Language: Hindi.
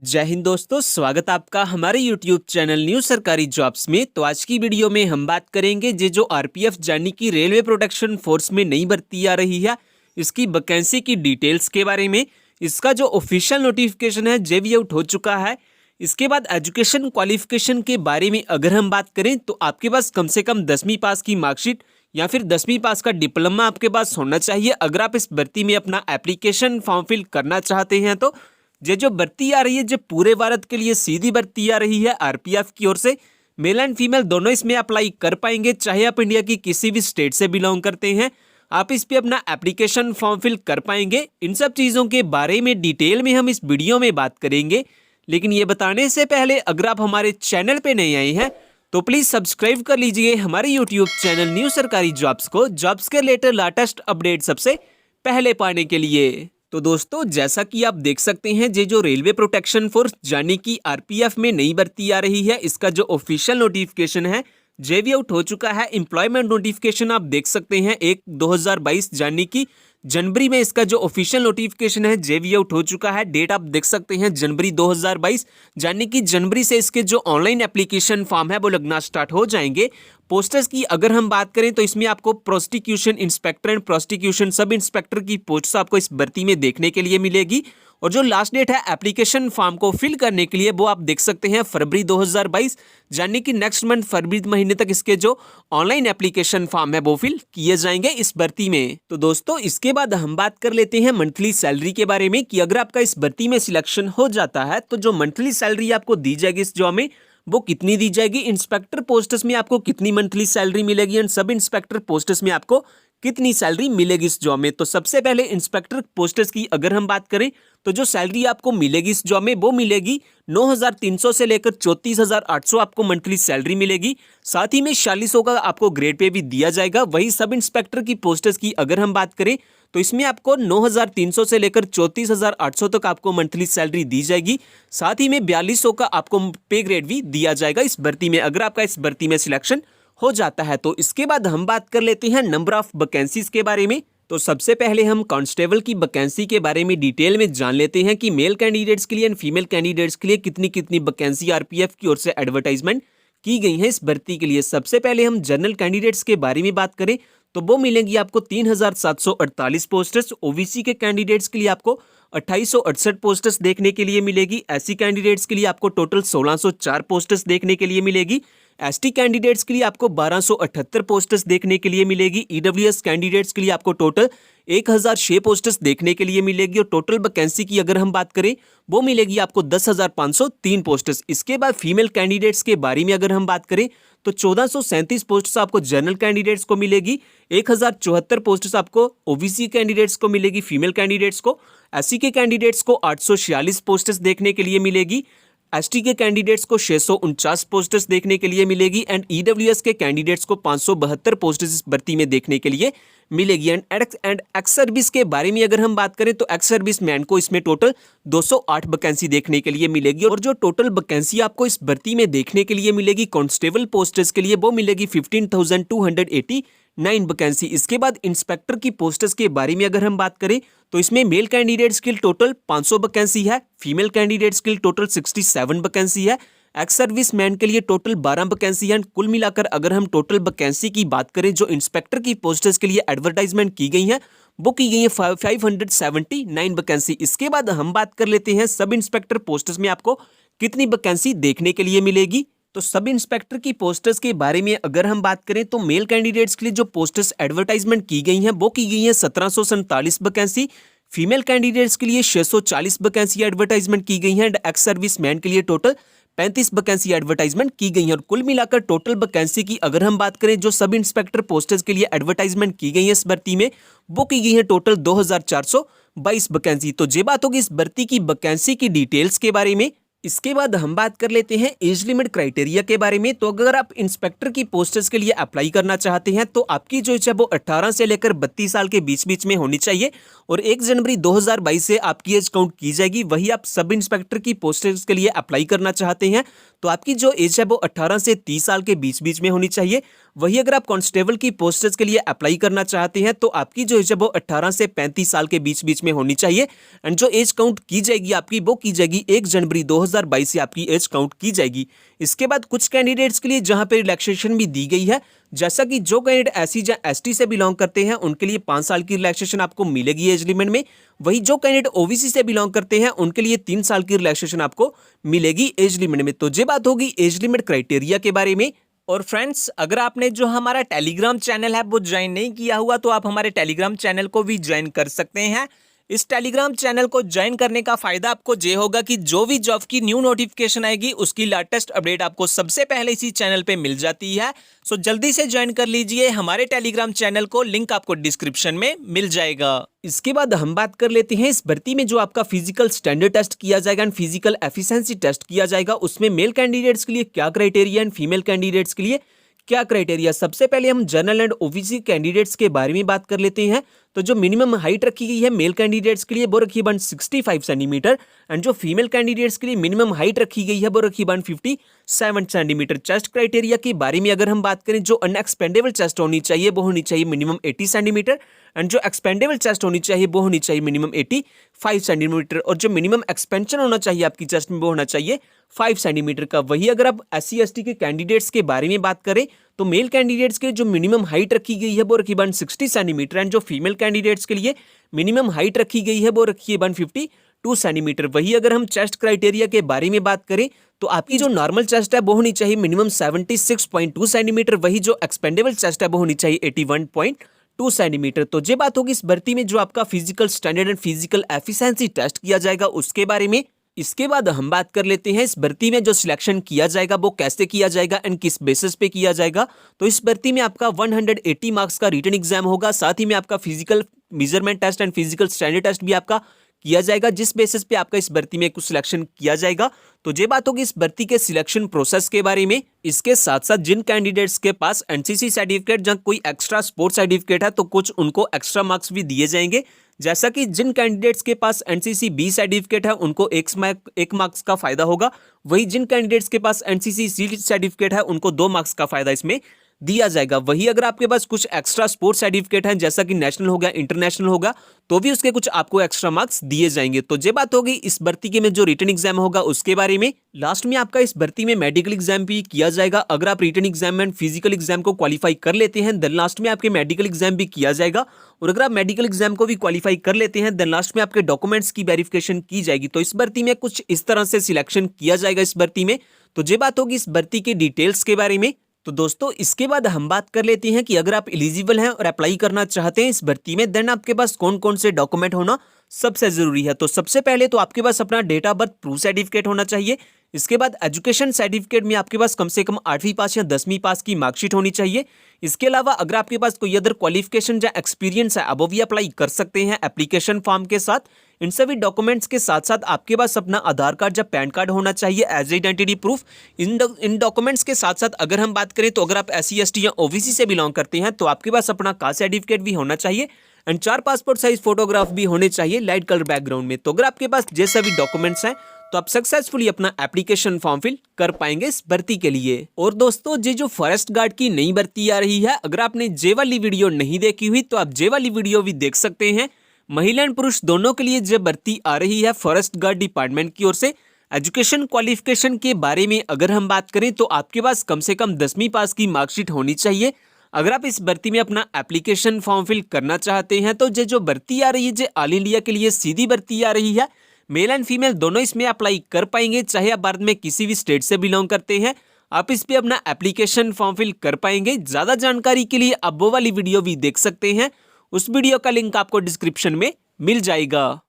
जय हिंद दोस्तों, स्वागत आपका हमारे YouTube चैनल न्यू सरकारी जॉब्स में। तो आज की वीडियो में हम बात करेंगे जो आरपीएफ यानी कि रेलवे प्रोटेक्शन फोर्स में नई भर्ती आ रही है, इसकी वैकेंसी की डिटेल्स के बारे में। इसका जो ऑफिशियल नोटिफिकेशन है जे भी आउट हो चुका है। इसके बाद एजुकेशन क्वालिफिकेशन के बारे में अगर हम बात करें तो आपके पास कम से कम 10वीं पास की मार्कशीट या फिर 10वीं पास का डिप्लोमा आपके पास होना चाहिए अगर आप इस भर्ती में अपना एप्लीकेशन फॉर्म फिल करना चाहते हैं। तो ये जो भर्ती आ रही है जो पूरे भारत के लिए सीधी भर्ती आ रही है आरपीएफ की ओर से। मेल एंड फीमेल दोनों इसमें अप्लाई कर पाएंगे, चाहे आप इंडिया की किसी भी स्टेट से बिलोंग करते हैं, आप इस पे अपना एप्लीकेशन फॉर्म फिल कर पाएंगे। इन सब चीज़ों के बारे में डिटेल में हम इस वीडियो में बात करेंगे। लेकिन ये बताने से पहले अगर आप हमारे चैनल पे नए आए हैं तो प्लीज़ सब्सक्राइब कर लीजिए हमारे यूट्यूब चैनल न्यू सरकारी जॉब्स को, जॉब्स के रिलेटेड लेटेस्ट अपडेट सबसे पहले पाने के लिए। तो दोस्तों, जैसा कि आप देख सकते हैं जो रेलवे प्रोटेक्शन फोर्स यानी कि आरपीएफ में नई भर्ती आ रही है, इसका जो ऑफिशियल नोटिफिकेशन है जे भी आउट हो चुका है। एम्प्लॉयमेंट नोटिफिकेशन आप देख सकते हैं 1/2022 यानी कि जनवरी में इसका जो ऑफिशियल नोटिफिकेशन है जे भी आउट हो चुका है। डेट आप देख सकते हैं जनवरी 2022 यानी कि जनवरी से इसके जो ऑनलाइन एप्लीकेशन फॉर्म है वो लगना स्टार्ट हो जाएंगे। पोस्टर्स की अगर हम बात करें तो इसमें आपको prosecution inspector and prosecution sub inspector की पोस्ट आपको इस भर्ती में देखने के लिए मिलेगी। और जो लास्ट डेट है एप्लीकेशन फॉर्म को फिल करने के लिए वो आप देख सकते हैं फरवरी 2022 यानी कि नेक्स्ट मंथ फरवरी महीने तक इसके जो ऑनलाइन एप्लीकेशन फॉर्म है वो फिल किए जाएंगे इस भर्ती में। तो दोस्तों, इसके बाद हम बात कर लेते हैं मंथली सैलरी के बारे में कि अगर आपका इस भर्ती में सिलेक्शन हो जाता है तो जो मंथली सैलरी आपको दी जाएगी इस जॉब में वो कितनी दी जाएगी। इंस्पेक्टर पोस्ट्स में आपको कितनी मंथली सैलरी मिलेगी एंड सब इंस्पेक्टर पोस्ट्स में आपको कितनी सैलरी मिलेगी इस जॉब में। तो सबसे पहले इंस्पेक्टर पोस्ट्स की अगर हम बात करें तो जो सैलरी आपको मिलेगी इस जॉब में वो मिलेगी 9,300 से लेकर 34,800 आपको मंथली सैलरी मिलेगी। साथ ही में 4600 का आपको ग्रेड पे भी दिया जाएगा। वही सब इंस्पेक्टर की पोस्ट्स की अगर हम बात करें तो इसमें आपको 9,300 से लेकर 34,800 तक आपको मंथली सैलरी दी जाएगी। साथ ही में 4200 का आपको पे ग्रेड भी दिया जाएगा इस भर्ती में अगर आपका इस भर्ती में सिलेक्शन हो जाता है। तो इसके बाद हम बात कर लेते हैं नंबर ऑफ वैकेंसीज के बारे में। तो सबसे पहले हम कांस्टेबल की वैकेंसी के बारे में डिटेल में जान लेते हैं कि मेल कैंडिडेट्स के लिए एंड फीमेल कैंडिडेट्स के लिए कितनी कितनी वैकेंसी आरपीएफ की ओर से एडवर्टाइजमेंट की गई है इस भर्ती के लिए। सबसे पहले हम जनरल कैंडिडेट्स के बारे में बात करें तो वो मिलेंगी आपको 3,748 पोस्टर्स। ओबीसी के कैंडिडेट्स के लिए आपको 2,868 पोस्टर्स देखने के लिए मिलेगी। एससी कैंडिडेट्स के लिए आपको टोटल 1,604 पोस्टर्स देखने के लिए मिलेगी। एसटी कैंडिडेट्स के लिए आपको 1,278 पोस्टर्स देखने के लिए मिलेगी। ईडब्ल्यूएस कैंडिडेट्स के लिए आपको टोटल 1,006 पोस्टर्स देखने के लिए मिलेगी। और टोटल वैकेंसी की अगर हम बात करें वो मिलेगी आपको 10,503 पोस्टर्स। इसके बाद फीमेल कैंडिडेट्स के बारे में अगर हम बात करें तो 1,437 पोस्ट्स आपको जनरल कैंडिडेट्स को मिलेगी। 1,074 पोस्ट्स आपको ओबीसी कैंडिडेट्स को मिलेगी फीमेल कैंडिडेट्स को। एससी के कैंडिडेट्स को 846 पोस्ट्स देखने के लिए मिलेगी। एसटी के कैंडिडेट्स को 649 पोस्टर्स देखने के लिए मिलेगी एंड ईडब्ल्यूएस के कैंडिडेट्स को 572 पोस्टर्स इस भर्ती में देखने के लिए मिलेगी। एंड एक्स सर्विस के बारे में अगर हम बात करें तो एक्स सर्विस मैन को इसमें टोटल 208 वैकेंसी देखने के लिए मिलेगी। और जो टोटल वैकेंसी आपको इस भर्ती में देखने के लिए मिलेगी कांस्टेबल पोस्टर्स के लिए वो मिलेगी 15,289 वैकेंसी। इसके बाद इंस्पेक्टर की पोस्टर्स के बारे में अगर हम बात करें तो इसमें मेल कैंडिडेट्स के लिए टोटल 500 वैकेंसी है, फीमेल कैंडिडेट्स के लिए टोटल 67 वैकेंसी है, एक्स सर्विस मैन के लिए टोटल 12 वैकेंसी है। कुल मिलाकर अगर हम टोटल वैकेंसी की बात करें जो इंस्पेक्टर की पोस्टर्स के लिए एडवर्टाइजमेंट की गई है वो की गई है 579 वैकेंसी। इसके बाद हम बात कर लेते हैं सब इंस्पेक्टर पोस्टर्स में आपको कितनी वैकेंसी देखने के लिए मिलेगी। तो सब इंस्पेक्टर की पोस्टर्स के बारे में अगर हम बात करें तो मेल कैंडिडेट्स के लिए जो पोस्टर्स एडवर्टाइजमेंट की गई हैं वो की गई है 1747 वैकेंसी। फीमेल कैंडिडेट्स के लिए 640 वैकेंसी एडवर्टाइजमेंट की गई है एंड एक्स सर्विस मैन के लिए टोटल 35 वैकेंसी एडवर्टाइजमेंट की गई है। और कुल मिलाकर टोटल वैकेंसी की अगर हम बात करें जो सब इंस्पेक्टर पोस्टर्स के लिए एडवर्टाइजमेंट की गई है इस भर्ती में वो की गई है टोटल 2,422 वैकेंसी। तो ये बात होगी इस भर्ती की वैकेंसी की डिटेल्स के बारे में। इसके बाद हम बात कर लेते हैं एज लिमिट क्राइटेरिया के बारे में। तो अगर आप इंस्पेक्टर की पोस्टर्स के लिए अप्लाई करना चाहते हैं तो आपकी जो एज है वो 18 से लेकर 32 साल के बीच बीच में होनी चाहिए और 1 जनवरी 2022 से आपकी एज काउंट की जाएगी। वही आप सब इंस्पेक्टर की पोस्टर्स के लिए अप्लाई करना चाहते हैं तो आपकी जो एज है वो 18 से 30 साल के बीच बीच में होनी चाहिए। वही अगर आप कांस्टेबल की पोस्ट्स के लिए अप्लाई करना चाहते हैं तो आपकी जो एज है वो 18 से 35 साल के बीच बीच में होनी चाहिए। एंड जो एज काउंट की जाएगी आपकी वो की जाएगी 1 जनवरी 2022 से आपकी एज काउंट की जाएगी। इसके बाद कुछ कैंडिडेट्स के लिए जहां पे रिलैक्सेशन भी दी गई है, जैसा कि जो कैंडिडेट एससी या एसटी से बिलोंग करते हैं उनके लिए 5 साल की रिलैक्सेशन आपको मिलेगी एज लिमिट में। वही जो कैंडिडेट ओबीसी से बिलोंग करते हैं उनके लिए 3 साल की रिलैक्सेशन आपको मिलेगी एज लिमिट में। तो ये बात होगी एज लिमिट क्राइटेरिया के बारे में। और फ्रेंड्स, अगर आपने जो हमारा टेलीग्राम चैनल है वो ज्वाइन नहीं किया हुआ तो आप हमारे टेलीग्राम चैनल को भी ज्वाइन कर सकते हैं। इस टेलीग्राम चैनल को ज्वाइन करने का फायदा आपको ये होगा कि जो भी जॉब की न्यू नोटिफिकेशन आएगी उसकी लेटेस्ट अपडेट आपको सबसे पहले इसी चैनल पे मिल जाती है। सो जल्दी से ज्वाइन कर लीजिए हमारे टेलीग्राम चैनल को, लिंक आपको डिस्क्रिप्शन में मिल जाएगा। इसके बाद हम बात कर लेते हैं इस भर्ती में जो आपका फिजिकल स्टैंडर्ड टेस्ट किया जाएगा एंड फिजिकल एफिशिएंसी टेस्ट किया जाएगा, उसमें मेल कैंडिडेट्स के लिए क्या क्राइटेरिया एंड फीमेल कैंडिडेट्स के लिए क्या क्राइटेरिया। सबसे पहले हम जनरल एंड ओबीसी कैंडिडेट्स के बारे में बात कर लेते हैं। तो जो मिनिमम हाइट रखी गई है मेल कैंडिडेट्स के लिए वो रखी है 165 सेंटीमीटर एंड जो फीमेल कैंडिडेट्स के लिए मिनिमम हाइट रखी गई है वो रखी है 157 सेंटीमीटर। चेस्ट क्राइटेरिया के बारे में अगर हम बात करें, जो अनएक्सपेंडेबल चेस्ट होनी चाहिए वो होनी चाहिए मिनिमम 80 सेंटीमीटर एंड जो एक्सपेंडेबल चेस्ट होनी चाहिए वो होनी चाहिए मिनिमम 85 सेंटीमीटर और जो मिनिमम एक्सपेंशन होना चाहिए आपकी चेस्ट में वो होना चाहिए 5 सेंटीमीटर का। वही अगर आप एससी एसटी के कैंडिडेट्स के बारे में बात करें तो मेल कैंडिडेट्स के जो मिनिमम हाइट रखी गई है वो रखी 160 सेंटीमीटर एंड जो फीमेल कैंडिडेट्स के लिए मिनिमम हाइट रखी गई है वो रखी है 152 सेंटीमीटर। वही अगर हम चेस्ट क्राइटेरिया के बारे में बात करें तो आपकी जो नॉर्मल चेस्ट है वो होनी चाहिए मिनिमम 76.2 सेंटीमीटर, वही जो एक्सपेंडेबल चेस्ट है वो होनी चाहिए 81.2 सेंटीमीटर। तो ये बात होगी इस भर्ती में जो आपका physical standard and physical efficiency test किया जाएगा उसके बारे में। इसके बाद हम बात कर लेते हैं इस भर्ती में जो सिलेक्शन किया जाएगा वो कैसे किया जाएगा एंड किस बेसिस पे किया जाएगा। तो इस भर्ती में आपका 180 मार्क्स का रिटन एग्जाम होगा, साथ ही में आपका physical measurement test and physical standard test भी आपका किया जाएगा, जिस बेसिस पे आपका इस भर्ती में कुछ सिलेक्शन किया जाएगा। तो ये बात होगी इस भर्ती के सिलेक्शन प्रोसेस के बारे में। इसके साथ साथ जिन कैंडिडेट्स के पास एनसीसी सर्टिफिकेट या कोई एक्स्ट्रा स्पोर्ट्स सर्टिफिकेट है तो कुछ उनको एक्स्ट्रा मार्क्स भी दिए जाएंगे, जैसा कि जिन कैंडिडेट्स के पास एनसीसी बी सर्टिफिकेट है उनको 1 मार्क्स का फायदा होगा, वही जिन कैंडिडेट्स के पास एनसीसी सी सर्टिफिकेट है उनको 2 मार्क्स का फायदा इसमें दिया जाएगा। वही अगर आपके पास कुछ एक्स्ट्रा स्पोर्ट्स सर्टिफिकेट है जैसा कि नेशनल हो गया, इंटरनेशनल होगा, तो भी उसके कुछ आपको एक्स्ट्रा मार्क्स दिए जाएंगे। तो ये बात होगी इस भर्ती के में जो रिटन एग्जाम होगा उसके बारे में। लास्ट में आपका इस भर्ती में मेडिकल एग्जाम भी किया जाएगा। अगर आप written exam and physical exam को क्वालिफाई कर लेते हैं देन लास्ट में आपके मेडिकल एग्जाम भी किया जाएगा, और अगर आप मेडिकल एग्जाम को भी क्वालिफाई कर लेते हैं देन लास्ट में आपके डॉक्यूमेंट्स की वेरिफिकेशन की जाएगी। तो इस भर्ती में कुछ इस तरह से सिलेक्शन किया जाएगा इस भर्ती में। तो ये बात होगी इस भर्ती के डिटेल्स के बारे में। तो दोस्तों इसके बाद हम बात कर लेते हैं कि अगर आप एलिजिबल हैं और अप्लाई करना चाहते हैं इस भर्ती में देन आपके पास कौन कौन से डॉक्यूमेंट होना सबसे जरूरी है। तो सबसे पहले तो आपके पास अपना date of birth proof certificate होना चाहिए। इसके बाद एजुकेशन सर्टिफिकेट में आपके पास कम से कम 8वीं पास या 10वीं पास की मार्कशीट होनी चाहिए। इसके अलावा अगर आपके पास कोई अदर क्वालिफिकेशन या एक्सपीरियंस है अब वो भी अप्लाई कर सकते हैं एप्लीकेशन फॉर्म के साथ। इन सभी डॉक्यूमेंट्स के साथ साथ आपके पास अपना आधार कार्ड या पैन कार्ड होना चाहिए एज आइडेंटिटी प्रूफ। इन डॉक्यूमेंट्स के साथ साथ अगर हम बात करें तो अगर आप एससी एसटी या ओबीसी से बिलोंग करते हैं तो आपके पास अपना कास्ट सर्टिफिकेट भी होना चाहिए एंड 4 पासपोर्ट साइज फोटोग्राफ भी होने चाहिए लाइट कलर बैकग्राउंड में। तो अगर आपके पास ये सभी डॉक्यूमेंट्स हैं तो आप सक्सेसफुली अपना एप्लीकेशन फॉर्म फिल कर पाएंगे इस भर्ती के लिए। और दोस्तों ये जो फॉरेस्ट गार्ड की नई भर्ती आ रही है, अगर आपने जे वाली वीडियो नहीं देखी हुई तो आप जे वाली वीडियो भी देख सकते हैं। महिला एंड पुरुष दोनों के लिए जो भर्ती आ रही है फॉरेस्ट गार्ड डिपार्टमेंट की ओर से। एजुकेशन क्वालिफिकेशन के बारे में अगर हम बात करें तो आपके पास कम से कम 10वीं पास की मार्कशीट होनी चाहिए अगर आप इस भर्ती में अपना एप्लीकेशन फॉर्म फिल करना चाहते हैं। तो ये जो भर्ती आ रही है जो ऑल इंडिया के लिए सीधी भर्ती आ रही है, मेल एंड फीमेल दोनों इसमें अप्लाई कर पाएंगे, चाहे आप भारत में किसी भी स्टेट से बिलोंग करते हैं आप इस पे अपना एप्लीकेशन फॉर्म फिल कर पाएंगे। ज्यादा जानकारी के लिए आप वो वाली वीडियो भी देख सकते हैं, उस वीडियो का लिंक आपको डिस्क्रिप्शन में मिल जाएगा।